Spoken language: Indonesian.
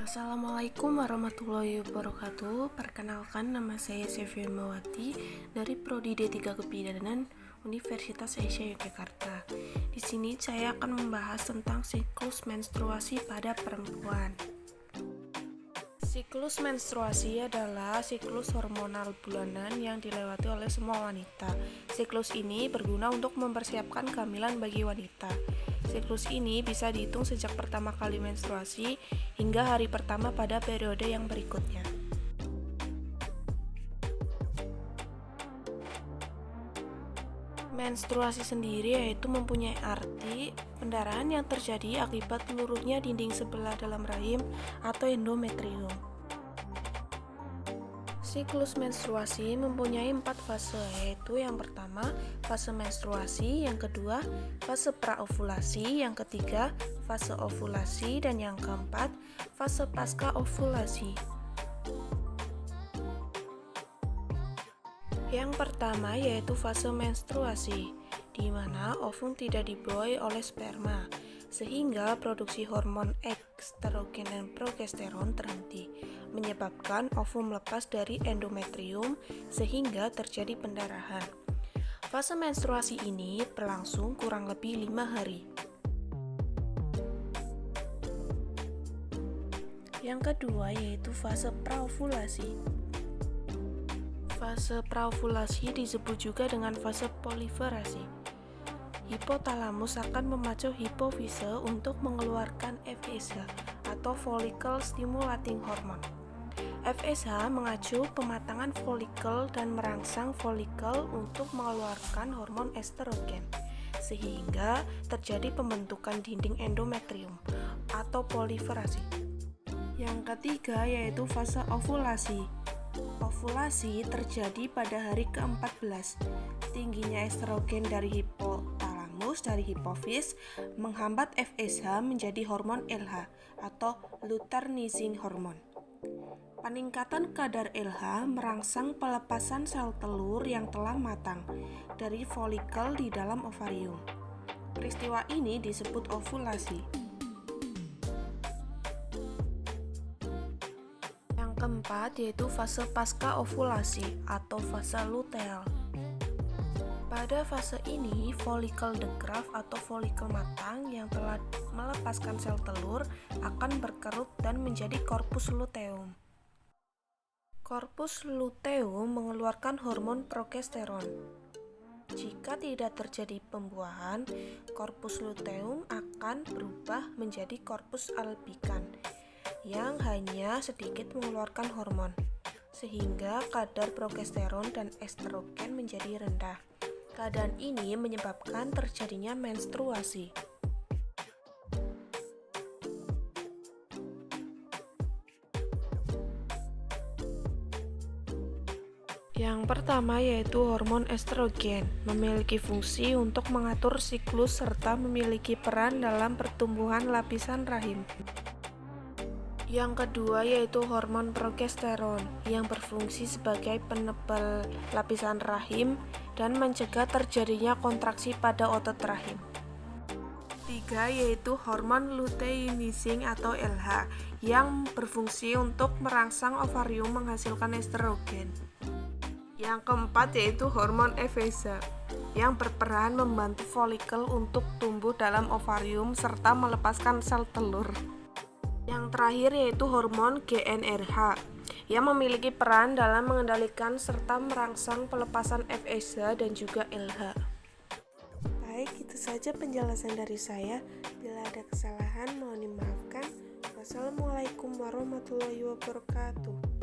Assalamualaikum warahmatullahi wabarakatuh. Perkenalkan, nama saya Sevia Mawati dari Prodi D3 Kebidanan Universitas Asia Yogyakarta. Di sini saya akan membahas tentang siklus menstruasi pada perempuan. Siklus menstruasi adalah siklus hormonal bulanan yang dilewati oleh semua wanita. Siklus ini berguna untuk mempersiapkan kehamilan bagi wanita. Siklus ini bisa dihitung sejak pertama kali menstruasi hingga hari pertama pada periode yang berikutnya. Menstruasi sendiri yaitu mempunyai arti pendarahan yang terjadi akibat luruhnya dinding sebelah dalam rahim atau endometrium. Siklus menstruasi mempunyai 4 fase, yaitu yang pertama, fase menstruasi, yang kedua, fase praovulasi, yang ketiga, fase ovulasi, dan yang keempat, fase pasca ovulasi. Yang pertama yaitu fase menstruasi, di mana ovum tidak dibuai oleh sperma, sehingga produksi hormon estrogen dan progesteron terhenti, menyebabkan ovum lepas dari endometrium sehingga terjadi pendarahan. Fase menstruasi ini berlangsung kurang lebih 5 hari. Yang kedua yaitu fase praovulasi. Fase praovulasi disebut juga dengan fase proliferasi. Hipotalamus akan memacu hipofise untuk mengeluarkan FSH atau follicle stimulating hormone. FSH mengacu pematangan folikel dan merangsang folikel untuk mengeluarkan hormon estrogen, sehingga terjadi pembentukan dinding endometrium atau proliferasi. Yang ketiga yaitu fase ovulasi. Ovulasi terjadi pada hari ke-14. Tingginya estrogen dari hipotalamus dari hipofis menghambat FSH menjadi hormon LH atau luteinizing hormone. Peningkatan kadar LH merangsang pelepasan sel telur yang telah matang dari folikel di dalam ovarium. Peristiwa ini disebut ovulasi. Yang keempat yaitu fase pasca ovulasi atau fase luteal. Pada fase ini, folikel de Graaff atau folikel matang yang telah melepaskan sel telur akan berkerut dan menjadi korpus luteum. Korpus luteum mengeluarkan hormon progesteron. Jika tidak terjadi pembuahan, korpus luteum akan berubah menjadi korpus albikan yang hanya sedikit mengeluarkan hormon, sehingga kadar progesteron dan estrogen menjadi rendah. Keadaan ini menyebabkan terjadinya menstruasi. Yang pertama yaitu hormon estrogen, memiliki fungsi untuk mengatur siklus serta memiliki peran dalam pertumbuhan lapisan rahim. Yang kedua yaitu hormon progesteron, yang berfungsi sebagai penebal lapisan rahim dan mencegah terjadinya kontraksi pada otot rahim. Tiga yaitu hormon luteinizing atau LH, yang berfungsi untuk merangsang ovarium menghasilkan estrogen. Yang keempat yaitu hormon FSH, yang berperan membantu folikel untuk tumbuh dalam ovarium serta melepaskan sel telur. Yang terakhir yaitu hormon GnRH, yang memiliki peran dalam mengendalikan serta merangsang pelepasan FSH dan juga LH. Baik, itu saja penjelasan dari saya. Bila ada kesalahan mohon dimaafkan. Wassalamualaikum warahmatullahi wabarakatuh.